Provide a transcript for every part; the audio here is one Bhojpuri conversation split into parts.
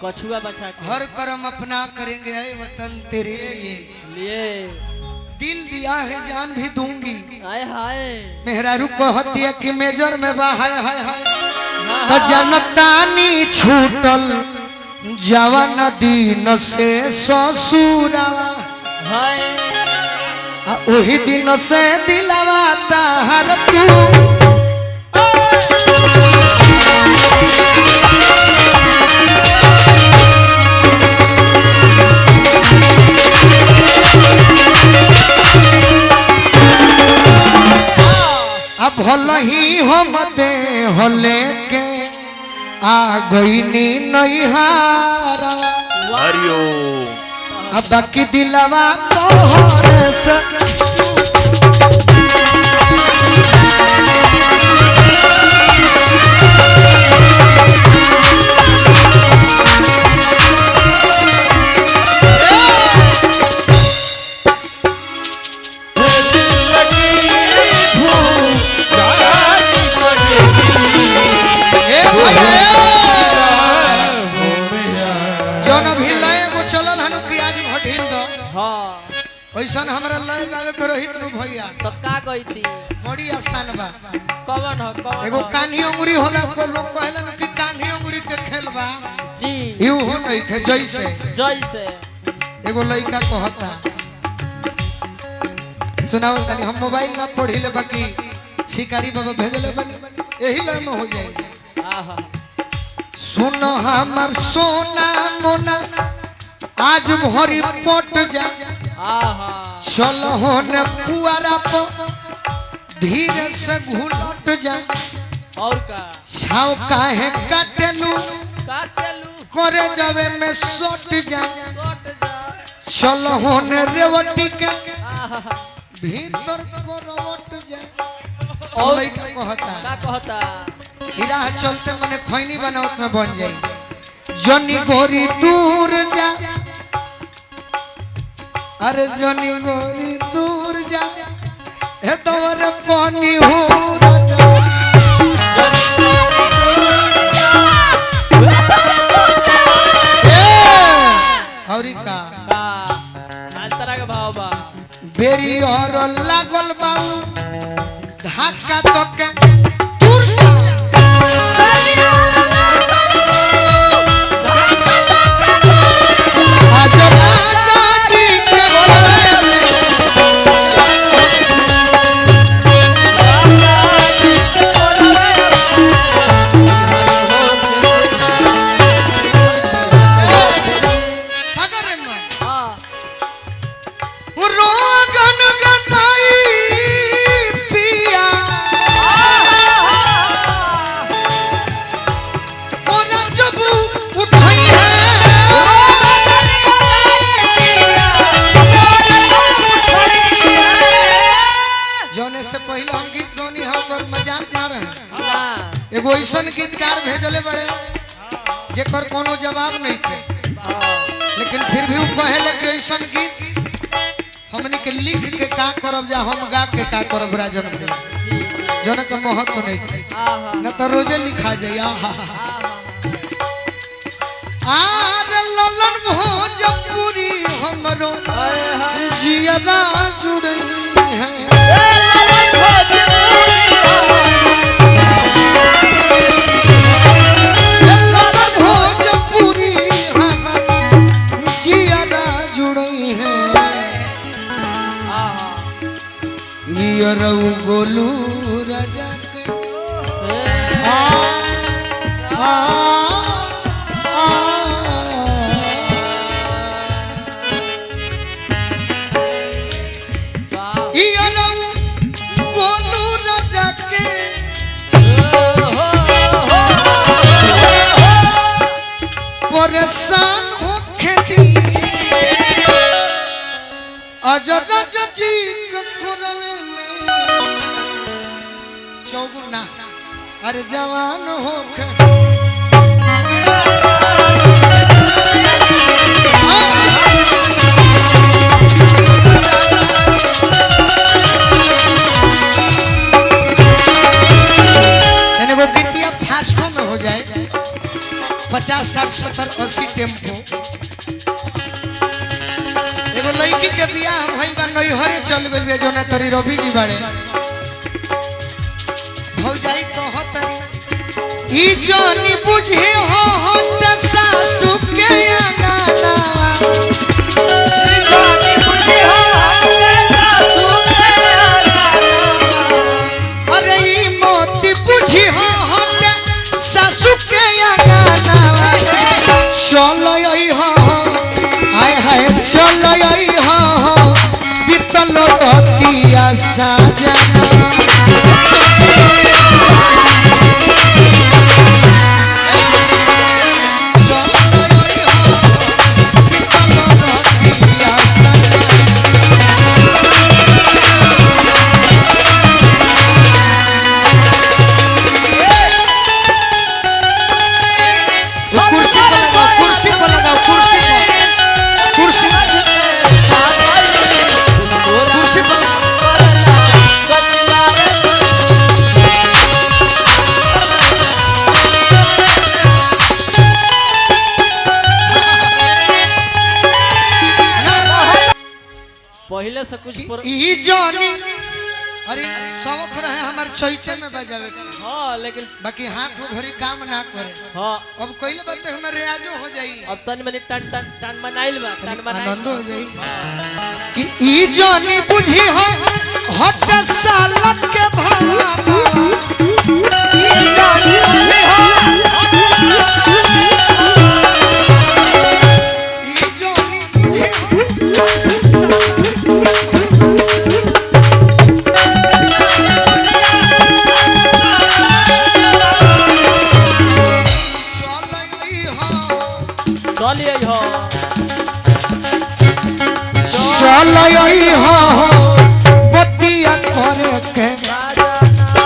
बछुआ बचा हर कर्म अपना करेंगे ऐ वतन तेरे लिए दिल दिया है जान भी दूंगी। हाय हाय मेहरारू कहती है कि मेजर में बा हाय हाय हाय तो जनतानी छूटल जवान दिन से ससुरावा हाय वही दिन से दिलावा ताहर तू अब भल ही हम दे हले के आ गई नी नैहारा अब बाकी दिलवा तोहरे से ऐसा हमरा लय गावे के रोहित नु भैया तो का गईती बड़ी आसान बा कौन हो कौन एगो कान्ही अंगुरी होला को लोग कहलन कि कान्ही अंगुरी के खेल बा जी यू हो नहीं के जैसे जैसे एगो लइका कहता सुनाओ तनी हम मोबाइल ना पढ़िले बाकी शिकारी बाबा भेजले बनी यही लय में हो जाए आहा सुनो हमर सोना मोना आज भरी पट जा आहा चल होने पुआरा पर धीरे से घुलट जा और का छाव काहे काटेलू करे जावे में सट जा चल होने रेवटी के भीतर करवट जा और का कहता हीरा चलते मने खैनी बनावत में बन जाई जनी गोरी दूर जा अरे जनी गोरी दूर जा हे तोर पानी हो राजा औरी का तरह के भाव बा बेरी और लागल बाऊ धक्का तो के दूर जा एगो ऐसा गीतकार भेजले बड़े जेकर कोनो जवाब नहीं थे लेकिन फिर भी वो कहे कि ऐसा गीत हमने के लिख के का करब जा हम गा के का करब राजन जन के महत्व नहीं थे न तो रोजे लिखा जाए आर ललन भोजपुरी हमरो जियरा जुड़ई है गोलू राजा के गोलू राजा के परेशान हो खेती अजर राजा जी चौगुना अरे जवान हो गीतिया फास्टो में हो जाए 50 60 70 खसी टेम्पो एगो लड़की के बियाह भइल बा नैहरे चल गइल बे जोना तरी रवि जी बाड़े भौजाई कहतरी ई जानी बुझे हो त सासु के गाना अरे ई मोती बुझी हो सासु के गाना चल आई हो हाय हाय चल आई हो बीतल रतिया साजना पहले से कुछ ई जानी अरे शौक रहे हमार चैते में बजावे हाँ लेकिन बाकी हाथ वो घड़ी काम ना करे हाँ अब कइले बात हमार रियाजो हो जाई अब तन मनी टन टन टन मनाइल बा टन मनाइल आनंद हो जाई कि ई जानी बुझी हो हट सालक के भावा ई जानी बुझी हो ई जानी बुझी हो चल आई हो बतिया करे के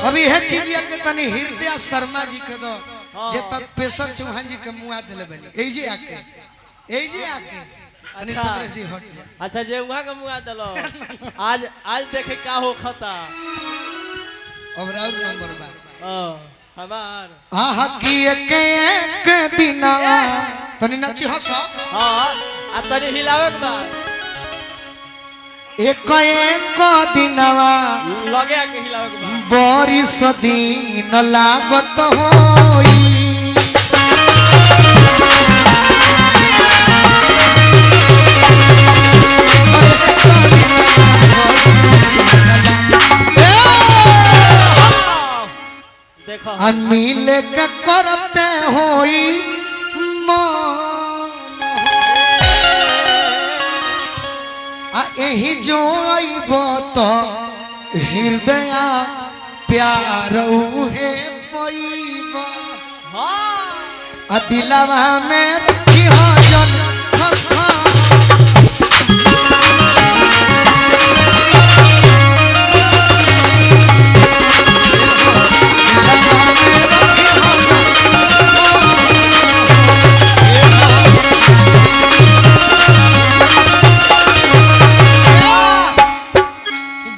अभी है चीज के तनी हृदय शर्मा जी के दो जे तक पेशर चौहान जी के मुआ देले बनी एजे आके अनि सबरे से हट जा अच्छा जे वहां के मुआ दलो आज देखे का हो खता अब राउर नंबर बा हमार आहा की एक दिनवा तनी नची हस हां आ तनी हिलावे के बा एक दिनवा लगे आके हिलावे के बा बरिस दिन लागत होई देखो मिले के करते होई आ एही जो आइब तो हृदय प्यार उहे पईब हां आ दिलवा में रखी हो जन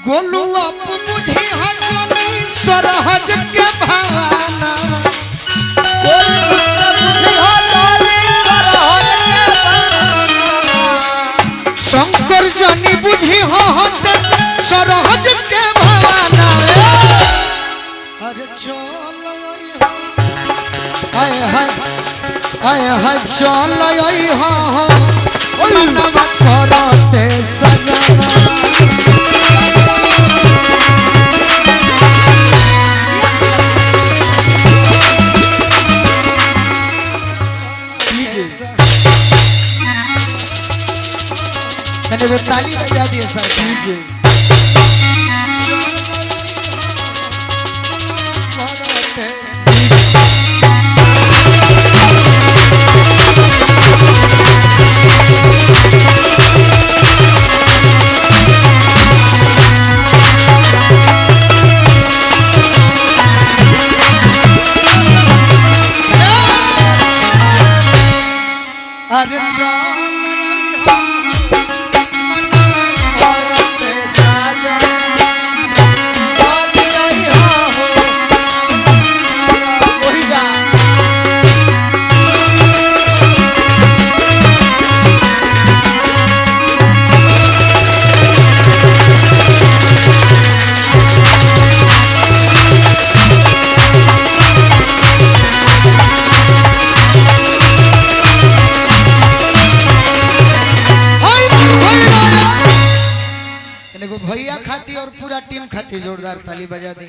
गोलू आप मुझे हजनी सरहज के भावना शंकर जानी बुझी हो हत सरहज के भावना अरे चल हाय हाय हाय हाय चल आई हो मनवा करते सजना मैंने ताली बजा दी सर कीजिए अरे भैया खाती और पूरा टीम खाती जोरदार ताली बजा दी।